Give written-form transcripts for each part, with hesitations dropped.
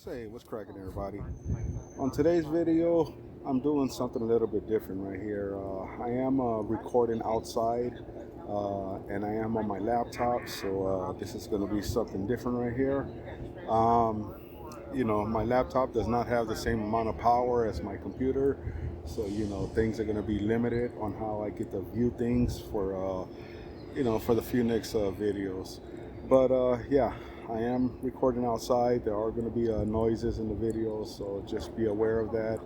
Say, what's cracking, everybody? On today's video, I'm doing something a little bit different right here. I am recording outside, and I am on my laptop, so this is going to be something different right here. My laptop does not have the same amount of power as my computer, so things are going to be limited on how I get to view things for the few next videos. But yeah, I am recording outside. There are going to be noises in the video, so just be aware of that.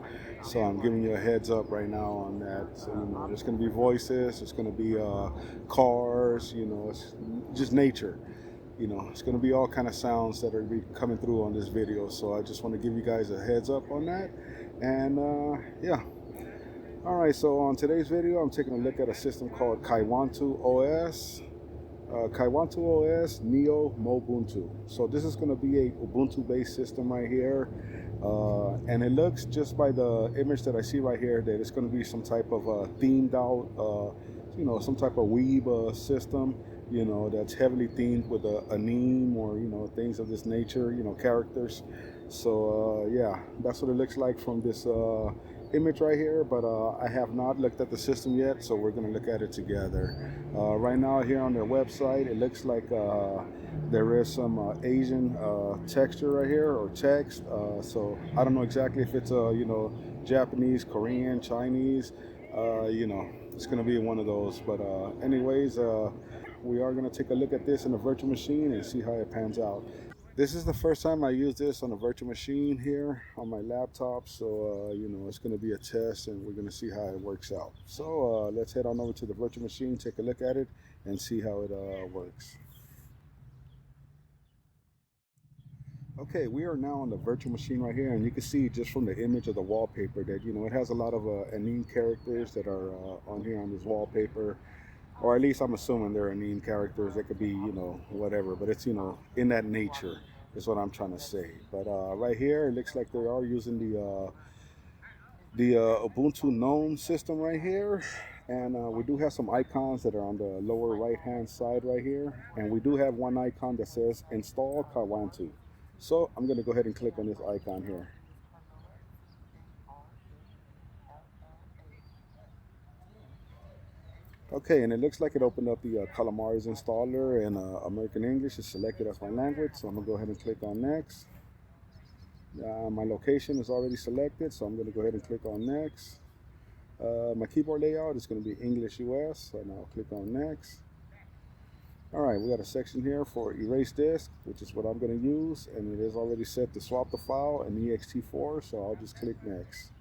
So I'm giving you a heads up right now on that. So there's going to be voices, there's going to be cars, it's just nature. It's going to be all kind of sounds that are coming through on this video. So I just want to give you guys a heads up on that. And yeah. Alright, so on today's video, I'm taking a look at a system called KawaiintuOS. KawaiintuOS Neo Mobuntu. So this is going to be a Ubuntu-based system right here. And it looks, just by the image that I see right here, that it's going to be some type of themed out, some type of weeb system, that's heavily themed with a name or, things of this nature, characters. So yeah, that's what it looks like from this image right here, but I have not looked at the system yet, so we're going to look at it together. Right now here on their website, it looks like there is some Asian texture right here, or text, so I don't know exactly if it's Japanese, Korean, Chinese, it's going to be one of those. But anyways, we are going to take a look at this in a virtual machine and see how it pans out. This is the first time I use this on a virtual machine here on my laptop, so it's going to be a test and we're going to see how it works out. So let's head on over to the virtual machine, take a look at it, and see how it works. Okay, we are now on the virtual machine right here, and you can see just from the image of the wallpaper that it has a lot of anime characters that are on here on this wallpaper. Or at least I'm assuming they're anime characters. They could be, whatever, but it's, in that nature is what I'm trying to say. But right here, it looks like they are using the Ubuntu GNOME system right here. And we do have some icons that are on the lower right-hand side right here. And we do have one icon that says Install Kawaiintu. So I'm going to go ahead and click on this icon here. Okay, and it looks like it opened up the Calamares installer in American English. It's selected as my language, so I'm going to go ahead and click on Next. My location is already selected, so I'm going to go ahead and click on Next. My keyboard layout is going to be English US, so now I'll click on Next. Alright, we got a section here for Erase Disk, which is what I'm going to use, and it is already set to swap the file in ext4, so I'll just click Next.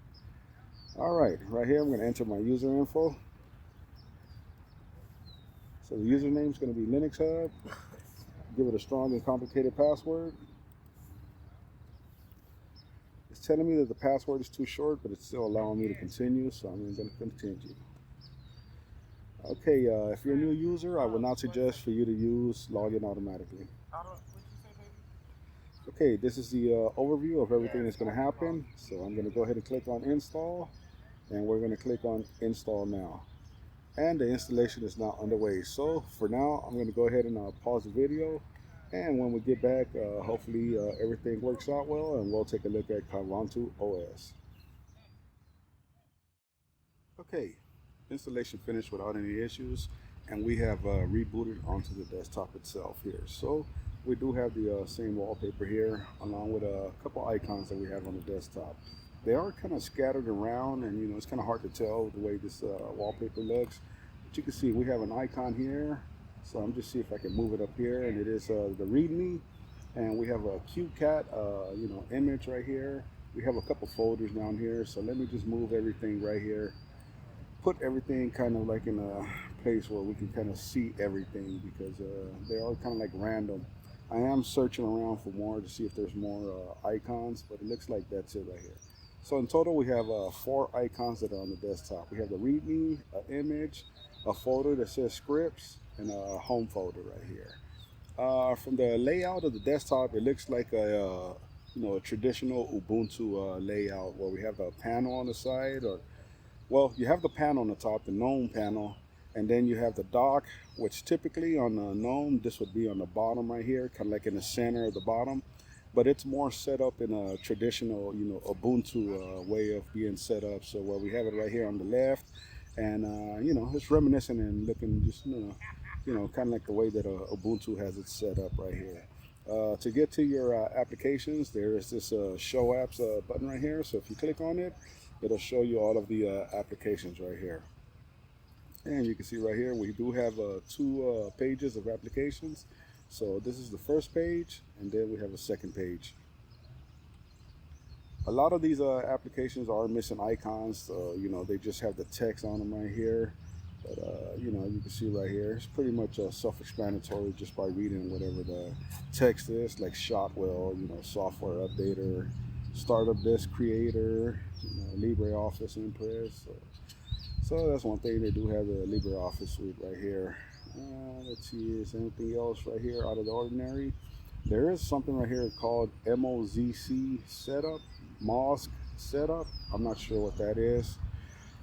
Alright, right here I'm going to enter my user info. So the username is going to be LinuxHub. Give it a strong and complicated password. It's telling me that the password is too short, but it's still allowing me to continue, so I'm going to continue. Okay, if you're a new user, I would not suggest for you to use login automatically. Okay, this is the overview of everything that's going to happen. So I'm going to go ahead and click on Install, and we're going to click on Install Now. And the installation is now underway. So for now, I'm going to go ahead and pause the video, and when we get back, hopefully everything works out well, and we'll take a look at KawaiintuOS. Okay, installation finished without any issues, and we have rebooted onto the desktop itself here. So we do have the same wallpaper here, along with a couple icons that we have on the desktop. They are kind of scattered around, and it's kind of hard to tell the way this wallpaper looks. But you can see we have an icon here, so I'm just see if I can move it up here, and it is the README, and we have a cute cat, image right here. We have a couple folders down here, so let me just move everything right here. Put everything kind of like in a place where we can kind of see everything, because they are kind of like random. I am searching around for more to see if there's more icons, but it looks like that's it right here. So in total, we have 4 icons that are on the desktop. We have the README, an image, a folder that says scripts, and a home folder right here. From the layout of the desktop, it looks like a traditional Ubuntu layout, where we have a panel on the side, or well, you have the panel on the top, the GNOME panel, and then you have the dock, which typically on the GNOME, this would be on the bottom right here, kind of like in the center of the bottom. but it's more set up in a traditional, Ubuntu way of being set up. So where we have it right here on the left, and it's reminiscent and looking just kind of like the way that Ubuntu has it set up right here. To get to your applications, there is this Show Apps button right here. So if you click on it, it'll show you all of the applications right here. And you can see right here, we do have two pages of applications. So this is the first page, and then we have a second page. A lot of these applications are missing icons. They just have the text on them right here. But, you can see right here, it's pretty much self-explanatory just by reading whatever the text is, like Shotwell, software updater, startup disk creator, LibreOffice Impress. So that's one thing. They do have the LibreOffice suite right here. Let's see, is anything else right here out of the ordinary? There is something right here called MOZC setup, MOZC setup. I'm not sure what that is.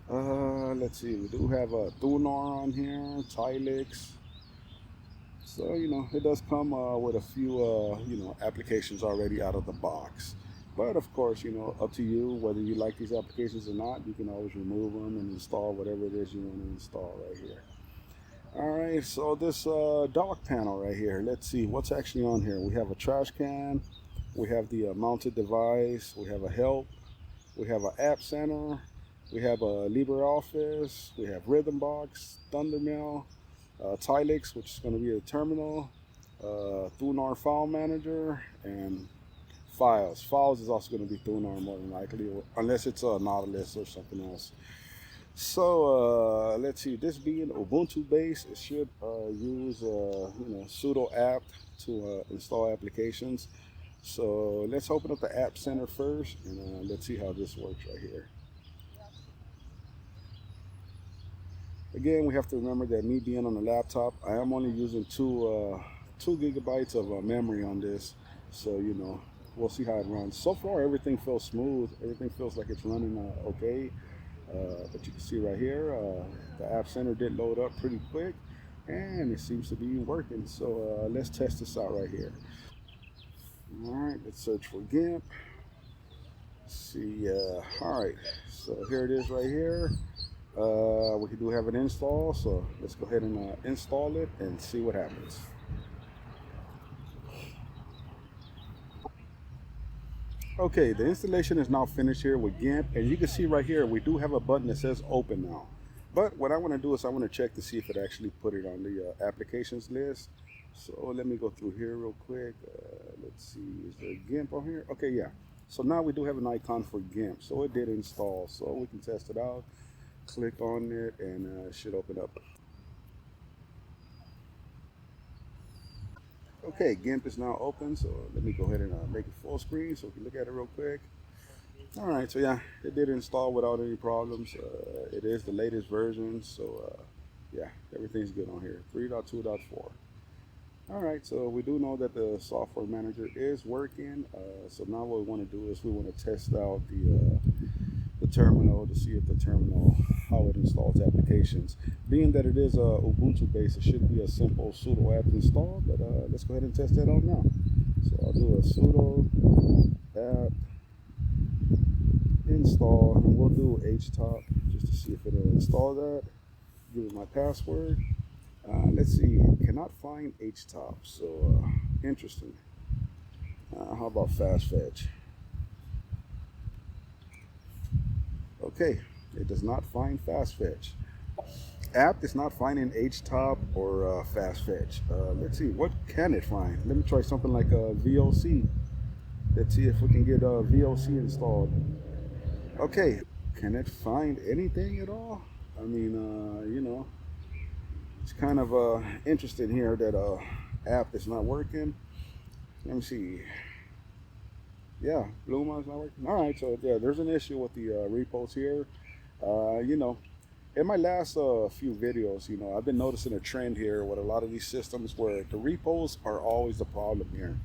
Let's see, we do have a Thunar on here, Tilix. So, it does come with a few, applications already out of the box. But of course, up to you whether you like these applications or not. You can always remove them and install whatever it is you want to install right here. All right, so this dock panel right here, let's see what's actually on here. We have a trash can, we have the mounted device, we have a help, we have an app center, we have a LibreOffice, we have Rhythmbox, Thundermill, Tilix, which is going to be a terminal, Thunar file manager, and Files. Files is also going to be Thunar more than likely, unless it's a Nautilus or something else. So let's see, this being Ubuntu based, it should use sudo apt to install applications. So let's open up the App Center first, and let's see how this works right here. Again, we have to remember that me being on the laptop, I am only using 2 gigabytes of memory on this. So we'll see how it runs. So far, everything feels smooth. Everything feels like it's running okay. But you can see right here, the App Center did load up pretty quick, and it seems to be working. So let's test this out right here. All right, let's search for GIMP. Let's see, all right, so here it is right here. We do have an install, so let's go ahead and install it and see what happens. Okay, the installation is now finished here with GIMP, and you can see right here we do have a button that says open now. But what I want to do is I want to check to see if it actually put it on the applications list. So let me go through here real quick. Let's see, is there GIMP on here? Okay, yeah. So now we do have an icon for GIMP, so it did install. So we can test it out. Click on it, and it should open up. Okay, GIMP is now open, so let me go ahead and make it full screen so we can look at it real quick. All right, so yeah, it did install without any problems. It is the latest version, so yeah, everything's good on here, 3.2.4. All right, so we do know that the software manager is working. So now what we want to do is we want to test out the terminal to see if the terminal, how it installs applications. Being that it is Ubuntu based, it should be a simple sudo apt install, but let's go ahead and test that out now. So I'll do a sudo apt install, and we'll do htop just to see if it'll install that. Give it my password. Let's see, cannot find htop, so interesting. How about fast fetch? Okay, it does not find fast fetch. App is not finding htop or fast fetch. Let's see, what can it find? Let me try something like a VOC. Let's see if we can get a VOC installed. Okay, can it find anything at all? I mean, it's kind of interesting here that app is not working. Let me see. Yeah, Bluma is not working. All right, so yeah, there's an issue with the repos here. In my last few videos, I've been noticing a trend here with a lot of these systems where the repos are always the problem here.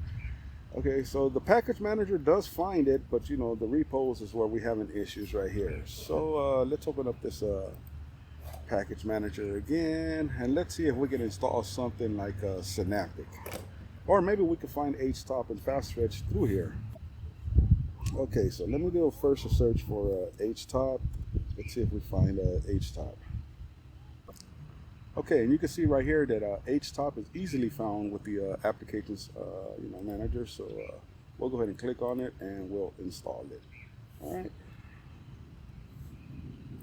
Okay, so the package manager does find it, but the repos is where we're having issues right here. So let's open up this package manager again, and let's see if we can install something like Synaptic. Or maybe we could find HTOP and fast fetch through here. Okay, so let me do first a search for HTOP. Let's see if we find HTOP. Okay, and you can see right here that HTOP is easily found with the applications manager. So we'll go ahead and click on it and we'll install it. All right.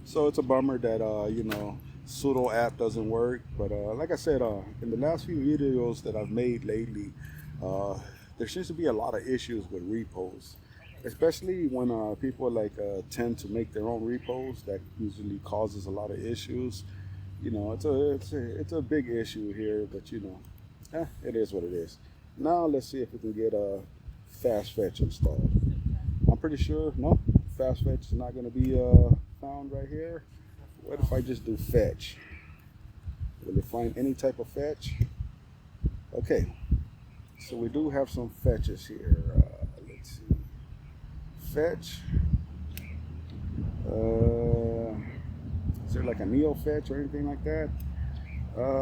So it's a bummer that sudo app doesn't work, but like I said, in the last few videos that I've made lately, there seems to be a lot of issues with repos, especially when people tend to make their own repos. That usually causes a lot of issues. It's a big issue here, but it is what it is. Now let's see if we can get a fast fetch installed. I'm pretty sure fast fetch is not going to be found right here. What if I just do fetch? Will it find any type of fetch? Okay, so we do have some fetches here. Let's see. Fetch. Is there like a Neo fetch or anything like that?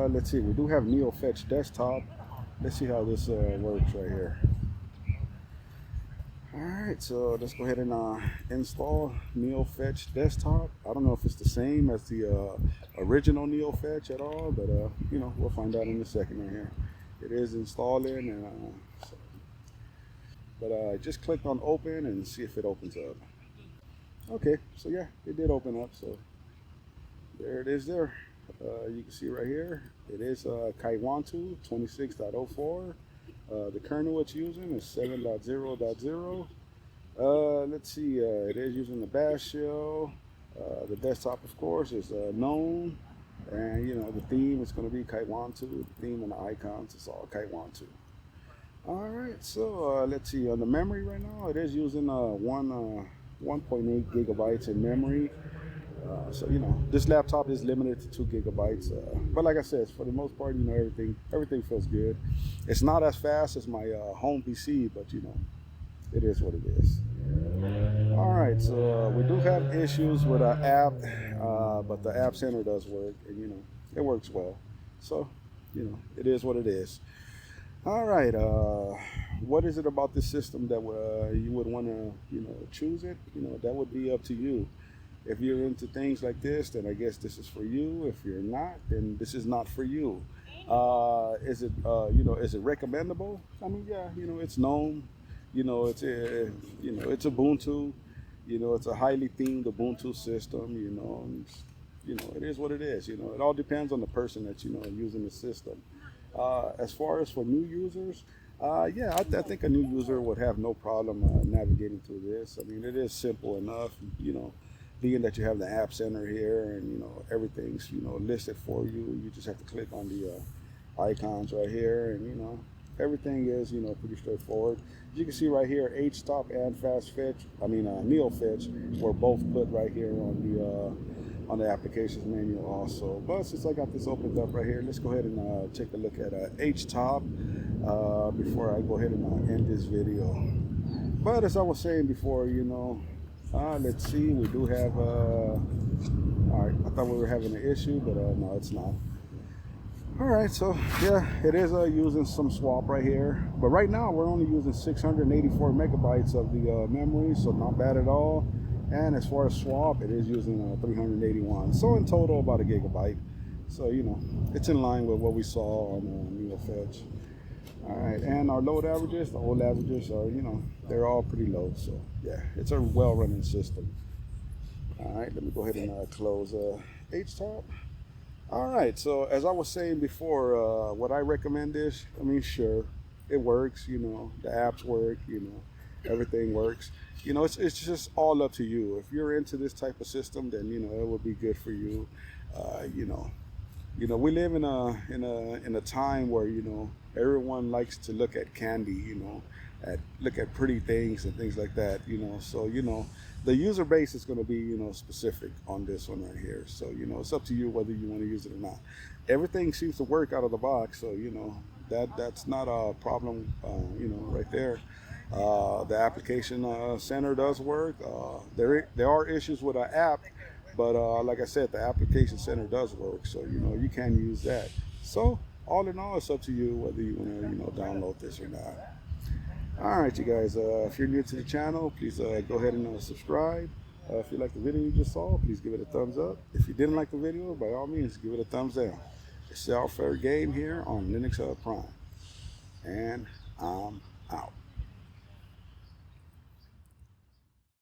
Let's see. We do have Neo fetch desktop. Let's see how this works right here. Alright, so let's go ahead and install NeoFetch Desktop. I don't know if it's the same as the original NeoFetch at all, but we'll find out in a second right here. It is installing, and but I just clicked on open and see if it opens up. Okay, so yeah, it did open up, so there it is there. You can see right here, it is KawaiintuOS 26.04. The kernel it's using is 7.0.0. Let's see, it is using the bash shell. The desktop, of course, is known. And, the theme is going to be KawaiintuOS. The theme and the icons is all KawaiintuOS. All right, so let's see. On the memory right now, it is using 1.8 gigabytes in memory. So this laptop is limited to 2 gigabytes, but like I said, for the most part, everything feels good. It's not as fast as my home PC, but it is what it is. All right, so we do have issues with our app, but the App Center does work, and it works well. So it is what it is. All right, what is it about this system that you would want to choose it? That would be up to you. If you're into things like this, then I guess this is for you. If you're not, then this is not for you. Is it recommendable? I mean, yeah, it's known. It's Ubuntu. It's a highly themed Ubuntu system. It is what it is. It all depends on the person that's using the system. As far as for new users, yeah, I think a new user would have no problem navigating through this. I mean, it is simple enough. Being that you have the App Center here and everything's listed for you, you just have to click on the icons right here, and everything is pretty straightforward. As you can see right here, HTOP and NeoFetch were both put right here on the applications menu also. But since I got this opened up right here, let's go ahead and take a look at HTOP before I go ahead and end this video. But as I was saying before, let's see, we do have, all right, I thought we were having an issue, but no, it's not. All right, so yeah, it is using some swap right here, but right now we're only using 684 megabytes of the memory, so not bad at all. And as far as swap, it is using 381, so in total about a gigabyte. So it's in line with what we saw on NeoFetch. All right, and our load averages, the old averages are, they're all pretty low. So yeah, it's a well-running system. All right, let me go ahead and close HTOP. All right, so as I was saying before, what I recommend is, I mean, sure, it works. The apps work. Everything works. It's just all up to you. If you're into this type of system, then it will be good for you. We live in a time where everyone likes to look at candy, look at pretty things and things like that, So the user base is going to be specific on this one right here. So it's up to you whether you want to use it or not. Everything seems to work out of the box, so that's not a problem, right there. The application center does work. There are issues with our app. But like I said, the application center does work, so you can use that. So all in all, it's up to you whether you want to, download this or not. All right, you guys, if you're new to the channel, please go ahead and subscribe. If you like the video you just saw, please give it a thumbs up. If you didn't like the video, by all means, give it a thumbs down. It's all fair game here on Linux Hub Prime. And I'm out.